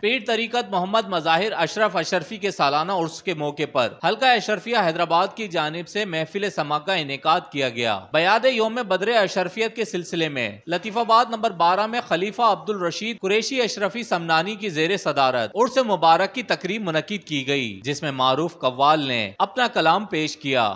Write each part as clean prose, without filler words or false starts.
पीर तरीकत मोहम्मद मज़ाहिर अशरफ अशरफी के सालाना उर्स के मौके पर हल्का अशरफिया हैदराबाद की जानिब से महफिल समा का इनेकाद किया गया। बयाद योम बदर अशरफियत के सिलसिले में लतीफाबाद नंबर 12 में खलीफा अब्दुल रशीद कुरैशी अशरफी समनानी की जेर सदारत उर्स मुबारक की तकरीब मुनक्किद की गई, जिसमें मारूफ कव्वाल ने अपना कलाम पेश किया।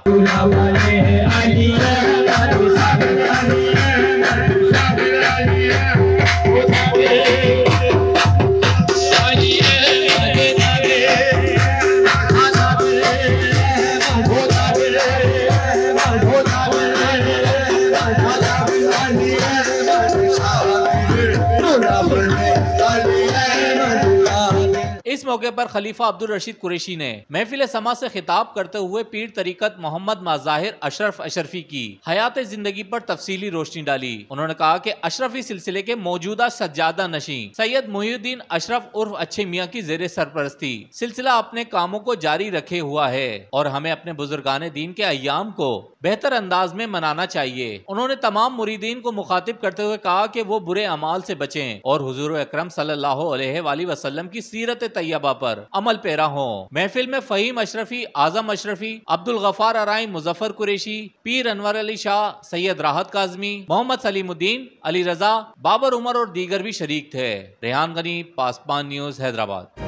इस मौके पर खलीफा अब्दुल रशीद कुरैशी ने महफिल समा से खिताब करते हुए पीर तरीकत मोहम्मद मज़ाहिर अशरफ अशरफी की हयात जिंदगी पर तफसीली रोशनी डाली। उन्होंने कहा कि अशरफी सिलसिले के मौजूदा सज्जादा नशी सैयद मुहिउद्दीन अशरफ उर्फ अच्छे मियाँ की जेर सरपरस्ती सिलसिला अपने कामों को जारी रखे हुआ है और हमें अपने बुजुर्गान दीन के अय्याम को बेहतर अंदाज में मनाना चाहिए। उन्होंने तमाम मुरीदीन को मुखातिब करते हुए कहा कि वो बुरे अमाल से बचें और हुजूर अकरम सल्लल्लाहु अलैहि वसल्लम की सीरत तैयबा पर अमल पैरा हो। महफिल में फहीम अशरफी, आजम अशरफी, अब्दुल गफार अराई, मुजफ्फर कुरैशी, पीर अनवर अली शाह, सैयद राहत काजमी, मोहम्मद सलीमुद्दीन, अली रजा, बाबर उमर और दीगर भी शरीक थे। रेहान गनी, पासपान न्यूज, हैदराबाद।